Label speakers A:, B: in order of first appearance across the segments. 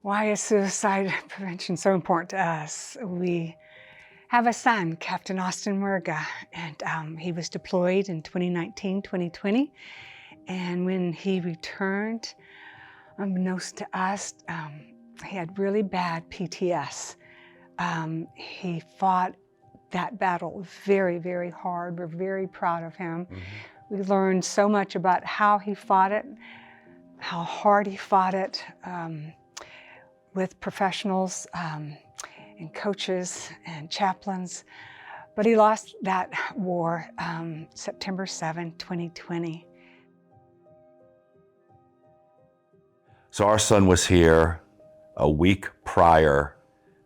A: Why is suicide prevention so important to us? We have a son, Captain Austin Murga, and he was deployed in 2019, 2020. And when he returned, unbeknownst to us, he had really bad PTS. He fought that battle very, very hard. We're very proud of him. Mm-hmm. We learned so much about how he fought it, how hard he fought it, with professionals and coaches and chaplains. But he lost that war September 7, 2020.
B: So our son was here a week prior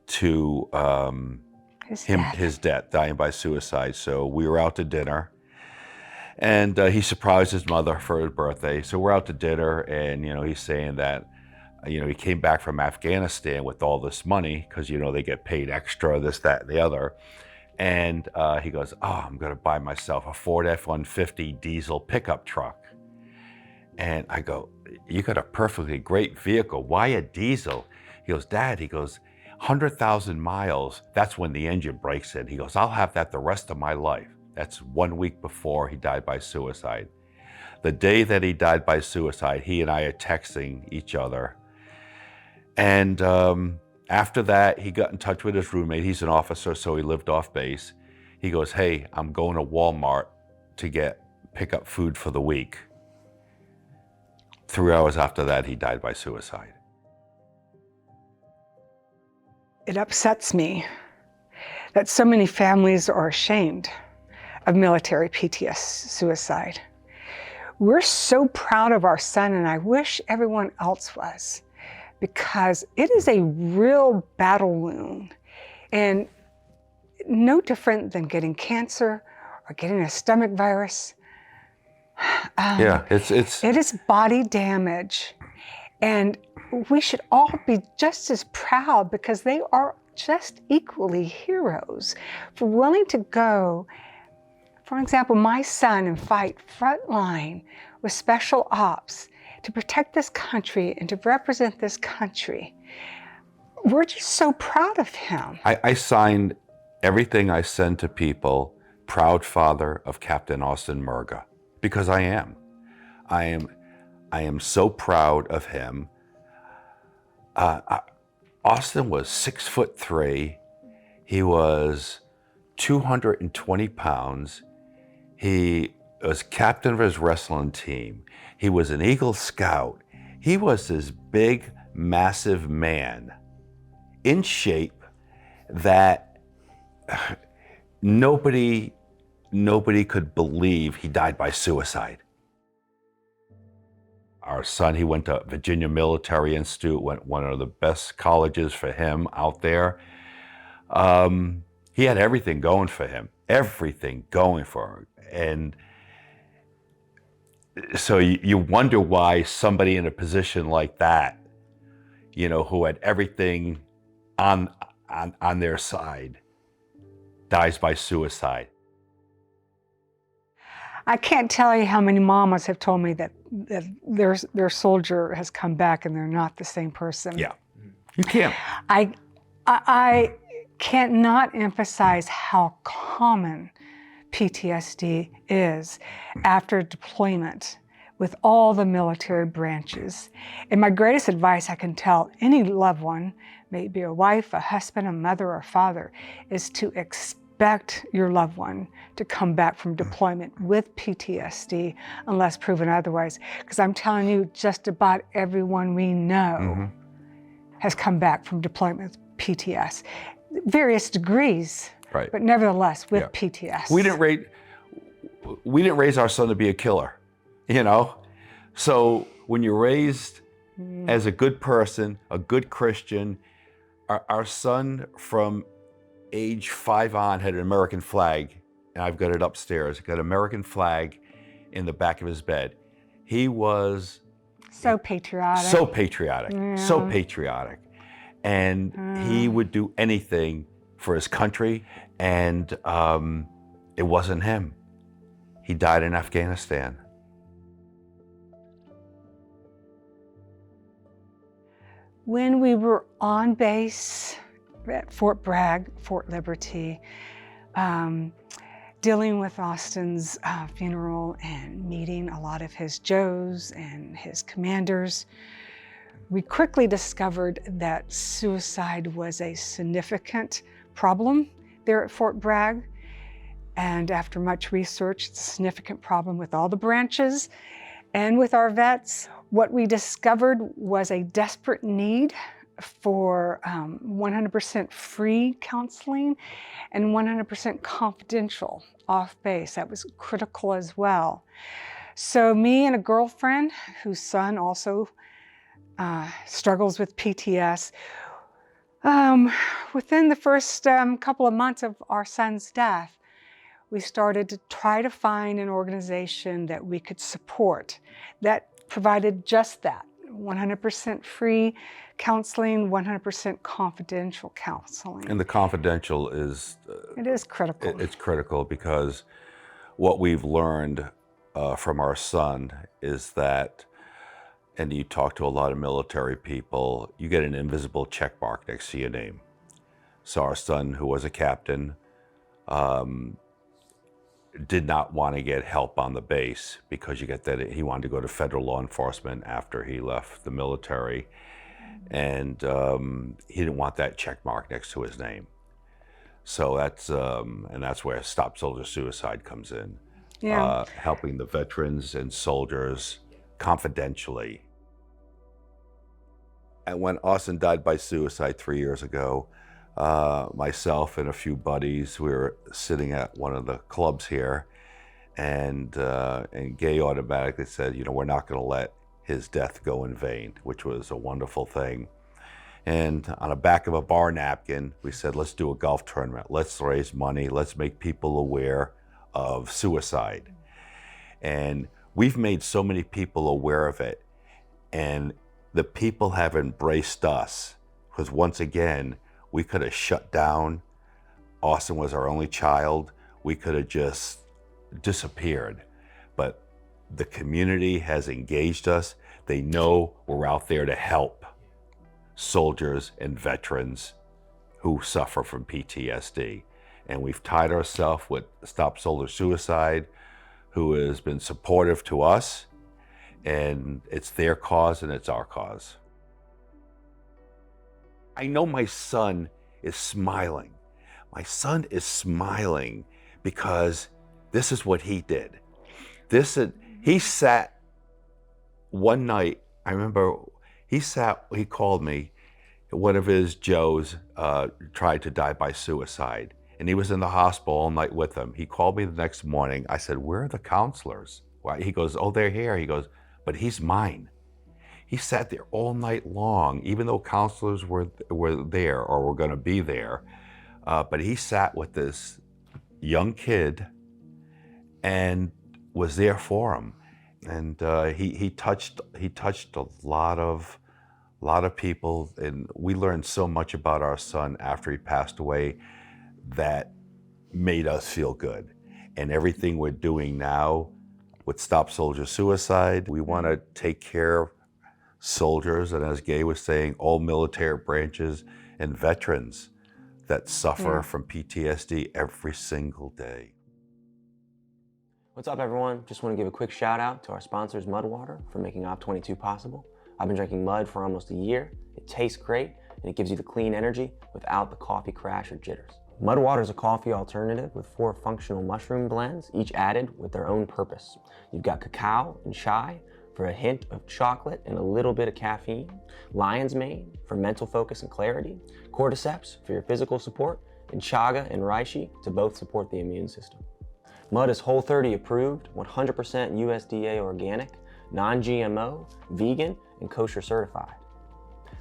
B: to his death, dying by suicide. So we were out to dinner, and he surprised his mother for his birthday. So we're out to dinner, and he's saying that he came back from Afghanistan with all this money because they get paid extra, this, that, and the other. And he goes, "Oh, I'm going to buy myself a Ford F-150 diesel pickup truck." And I go, "You got a perfectly great vehicle. Why a diesel?" He goes, "Dad," he goes, 100,000 miles, that's when the engine breaks in. He goes, "I'll have that the rest of my life." That's 1 week before he died by suicide. The day that he died by suicide, he and I are texting each other. And after that, he got in touch with his roommate. He's an officer, so he lived off base. He goes, "Hey, I'm going to Walmart to pick up food for the week." 3 hours after that, he died by suicide.
A: It upsets me that so many families are ashamed of military PTS suicide. We're so proud of our son, and I wish everyone else was, because it is a real battle wound, and no different than getting cancer or getting a stomach virus. It is body damage, and we should all be just as proud, because they are just equally heroes for willing to go, for example, my son, and fight frontline with special ops to protect this country and to represent this country. We're just so proud of him.
B: I signed everything I send to people, "Proud father of Captain Austin Murga," because I am. I am so proud of him. Austin was 6'3". He was 220 pounds. He was captain of his wrestling team. He was an Eagle Scout. He was this big, massive man in shape that nobody could believe he died by suicide. Our son, he went to Virginia Military Institute, went one of the best colleges for him out there. He had everything going for him, everything going for him. And so you wonder why somebody in a position like that, who had everything on their side, dies by suicide.
A: I can't tell you how many mamas have told me that their soldier has come back and they're not the same person.
B: Yeah, you can't.
A: I cannot emphasize how common PTSD is after deployment with all the military branches. And my greatest advice I can tell any loved one, may it be a wife, a husband, a mother, or father, is to expect your loved one to come back from deployment with PTSD unless proven otherwise. Because I'm telling you, just about everyone we know has come back from deployment with PTS. Various degrees,
B: right,
A: but nevertheless with PTS.
B: We didn't raise our son to be a killer, So when you're raised as a good person, a good Christian, our son from age 5 on had an American flag, and I've got it upstairs. Got an American flag in the back of his bed. He was
A: so patriotic.
B: So patriotic.
A: Yeah.
B: So patriotic. And he would do anything for his country, and it wasn't him. He died in Afghanistan.
A: When we were on base at Fort Bragg, Fort Liberty, dealing with Austin's funeral and meeting a lot of his Joes and his commanders, we quickly discovered that suicide was a significant problem there at Fort Bragg. And after much research, it's a significant problem with all the branches and with our vets. What we discovered was a desperate need for 100% free counseling and 100% confidential off base. That was critical as well. So me and a girlfriend whose son also struggles with PTS, within the first couple of months of our son's death, we started to try to find an organization that we could support that provided just that, 100% free counseling, 100% confidential counseling.
B: And the confidential is...
A: it is critical.
B: It's critical because what we've learned from our son is that, and you talk to a lot of military people, you get an invisible check mark next to your name. So our son, who was a captain, did not want to get help on the base because you get that he wanted to go to federal law enforcement after he left the military, and he didn't want that check mark next to his name. So that's where Stop Soldier Suicide comes in, helping the veterans and soldiers confidentially. And when Austin died by suicide 3 years ago, myself and a few buddies, we were sitting at one of the clubs here, and Gay automatically said, you know, we're not going to let his death go in vain, which was a wonderful thing. And on the back of a bar napkin, we said, let's do a golf tournament. Let's raise money. Let's make people aware of suicide. And we've made so many people aware of it. And the people have embraced us, because once again, we could have shut down. Austin was our only child. We could have just disappeared. But the community has engaged us. They know we're out there to help soldiers and veterans who suffer from PTSD. And we've tied ourselves with Stop Soldier Suicide, who has been supportive to us. And it's their cause and it's our cause. I know my son is smiling. My son is smiling because this is what he did. He sat one night, I remember he called me, one of his Joes tried to die by suicide, and he was in the hospital all night with him. He called me the next morning. I said, where are the counselors? He goes, oh, they're here. He goes, but he's mine. He sat there all night long, even though counselors were there or were going to be there. But he sat with this young kid and was there for him. And he touched a lot of people, and we learned so much about our son after he passed away that made us feel good. And everything we're doing now with Stop Soldier Suicide, we want to take care of soldiers, and as Gay was saying, all military branches and veterans that suffer from PTSD every single day.
C: What's up, everyone? Just want to give a quick shout out to our sponsors, Mudwater, for making OP22 possible. I've been drinking Mud for almost a year. It tastes great, and it gives you the clean energy without the coffee crash or jitters. Mudwater is a coffee alternative with 4 functional mushroom blends, each added with their own purpose. You've got cacao and chai for a hint of chocolate and a little bit of caffeine, lion's mane for mental focus and clarity, cordyceps for your physical support, and chaga and reishi to both support the immune system. Mud is Whole30 approved, 100% USDA organic, non-GMO, vegan, and kosher certified.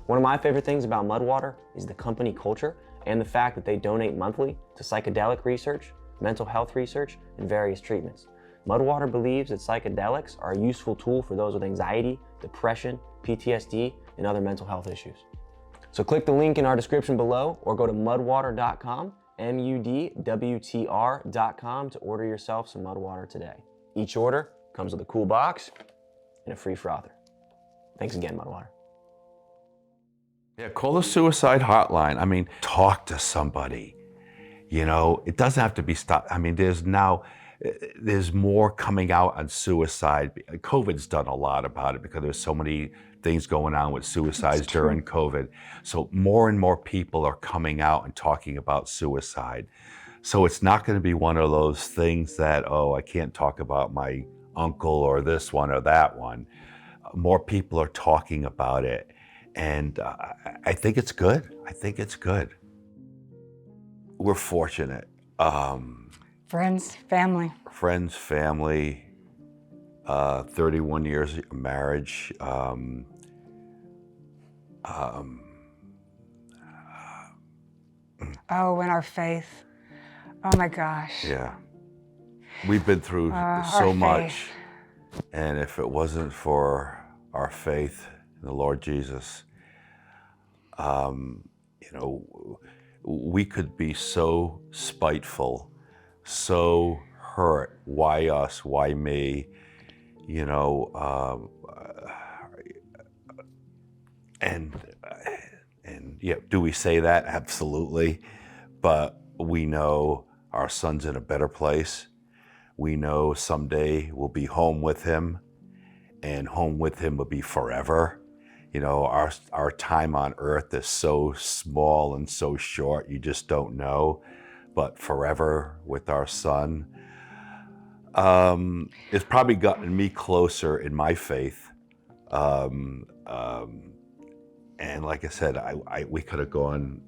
C: One of my favorite things about Mudwater is the company culture and the fact that they donate monthly to psychedelic research, mental health research, and various treatments. Mudwater believes that psychedelics are a useful tool for those with anxiety, depression, PTSD, and other mental health issues. So click the link in our description below or go to mudwater.com, mudwtr.com, to order yourself some Mudwater today. Each order comes with a cool box and a free frother. Thanks again, Mudwater.
B: Yeah, call the suicide hotline. I mean, talk to somebody. You know, it doesn't have to be stopped. I mean, there's more coming out on suicide. COVID's done a lot about it because there's so many things going on with suicides during COVID. So more and more people are coming out and talking about suicide. So it's not going to be one of those things that, oh, I can't talk about my uncle or this one or that one. More people are talking about it. And I think it's good. I think it's good. We're fortunate.
A: Friends, family.
B: Friends, family, 31 years of marriage.
A: Oh, and our faith. Oh my gosh.
B: Yeah. We've been through so much. And if it wasn't for our faith in the Lord Jesus, you know, we could be so spiteful, so hurt. Why us? Why me? You know, and yeah, do we say that? Absolutely. But we know our son's in a better place. We know someday we'll be home with him, and home with him will be forever. You know, our time on earth is so small and so short, you just don't know. But forever with our son, it's probably gotten me closer in my faith. And like I said, we could have gone,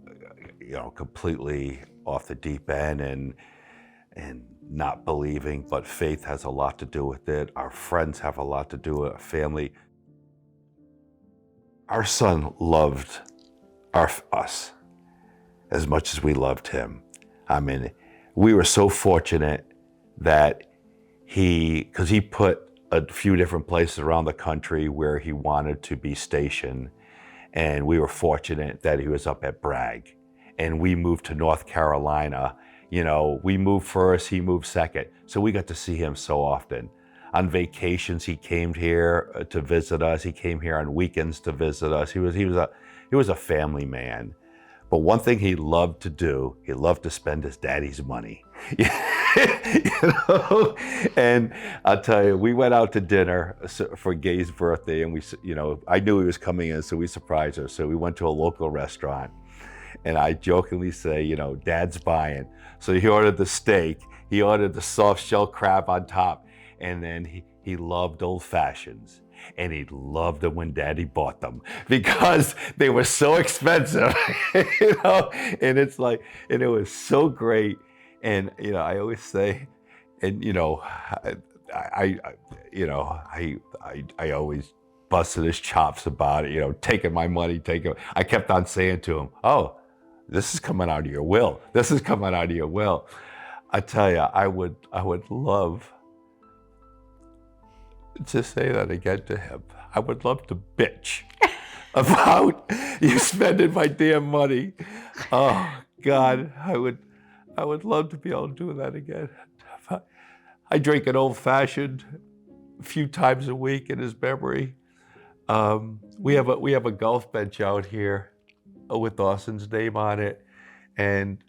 B: you know, completely off the deep end and not believing, but faith has a lot to do with it. Our friends have a lot to do with it, family. Our son loved us as much as we loved him. I mean, we were so fortunate that because he put a few different places around the country where he wanted to be stationed. And we were fortunate that he was up at Bragg. And we moved to North Carolina. You know, we moved first, he moved second. So we got to see him so often. On vacations, he came here to visit us. He came here on weekends to visit us. He was a family man. But one thing he loved to do, he loved to spend his daddy's money. You know? And I'll tell you, we went out to dinner for Gay's birthday, and I knew he was coming in, so we surprised her. So we went to a local restaurant, and I jokingly say, you know, Dad's buying. So he ordered the steak, he ordered the soft shell crab on top, and then he loved old fashions. And he loved them when Daddy bought them because they were so expensive, you know. And it's like, and it was so great. And you know, I always say, and you know, I always busted his chops about it. You know, taking my money, I kept on saying to him, "Oh, this is coming out of your will. This is coming out of your will." I tell you, I would love to say that again to him. I would love to bitch about you spending my damn money. Oh God, I would love to be able to do that again. I drink an old fashioned a few times a week in his memory. We have a golf bench out here with Dawson's name on it, and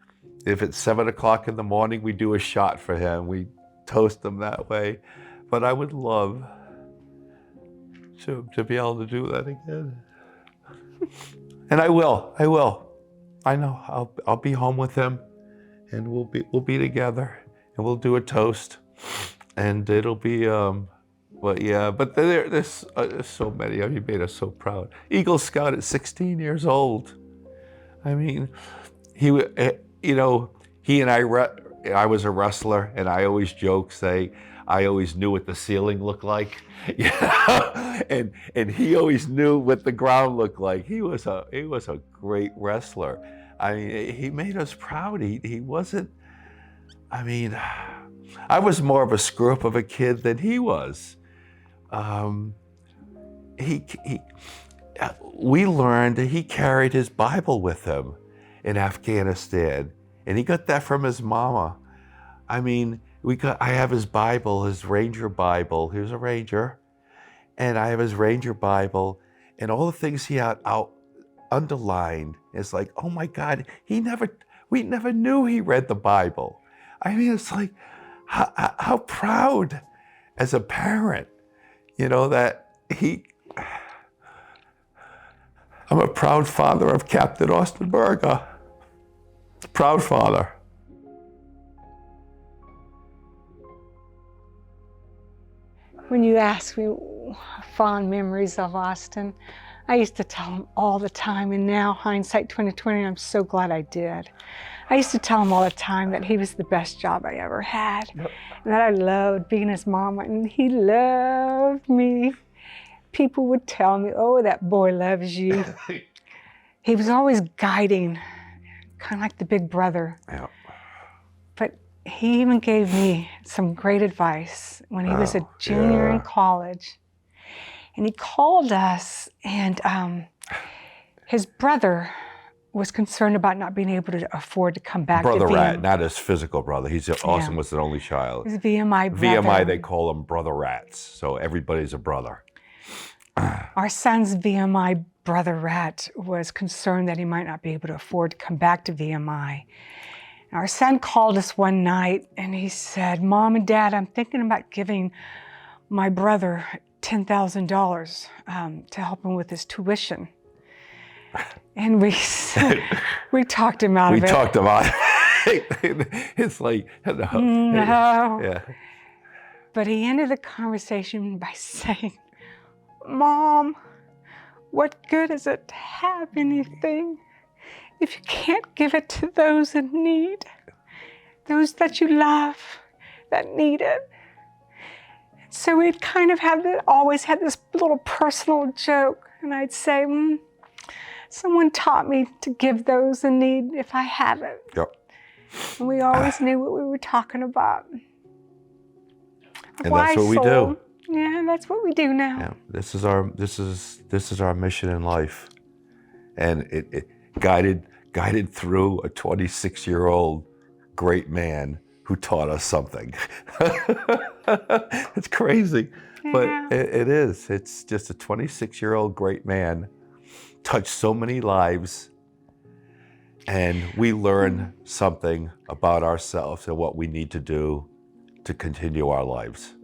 B: if it's 7 o'clock in the morning, we do a shot for him. We toast him that way. But I would love to be able to do that again. And I will. I know. I'll be home with him, and we'll be together, and we'll do a toast, and it'll be. But there's so many of you made us so proud. Eagle Scout at 16 years old. I mean, he and I was a wrestler, and I always say, I always knew what the ceiling looked like, you know? and he always knew what the ground looked like. He was a great wrestler. I mean, he made us proud. He wasn't. I mean, I was more of a screw up of a kid than he was. We learned that he carried his Bible with him in Afghanistan, and he got that from his mama. I mean, I have his Bible, his Ranger Bible. He was a Ranger. And I have his Ranger Bible and all the things he had out underlined. It's like, oh my God, we never knew he read the Bible. I mean, it's like, how proud as a parent, that I'm a proud father of Captain Austin Murgas. Proud father.
A: When you ask me fond memories of Austin, I used to tell him all the time, and now hindsight 2020, I'm so glad I did. I used to tell him all the time that he was the best job I ever had, and that I loved being his mom, and he loved me. People would tell me, oh, that boy loves you. He was always guiding, kind of like the big brother.
B: Yeah.
A: But he even gave me some great advice when he was a junior in college. And he called us, and his brother was concerned about not being able to afford to come back
B: Brother
A: to
B: Rat, not his physical brother. Austin was an only child.
A: His VMI brother.
B: VMI, they call them brother rats. So everybody's a brother.
A: Our son's VMI brother Rat was concerned that he might not be able to afford to come back to VMI. Our son called us one night and he said, Mom and Dad, I'm thinking about giving my brother $10,000 to help him with his tuition. And we talked him out of it.
B: We talked about it. It's like,
A: no.
B: Yeah.
A: But he ended the conversation by saying, Mom, what good is it to have anything if you can't give it to those in need, those that you love, that need it? So we'd kind of always had this little personal joke, and I'd say, someone taught me to give those in need if I have it.
B: Yep.
A: And we always knew what we were talking about.
B: And that's what we do.
A: Yeah, that's what we do now.
B: Yeah, this is our mission in life, and it guided through a 26-year-old great man who taught us something. It's crazy, but it is. It's just a 26-year-old great man touched so many lives, and we learn something about ourselves and what we need to do to continue our lives.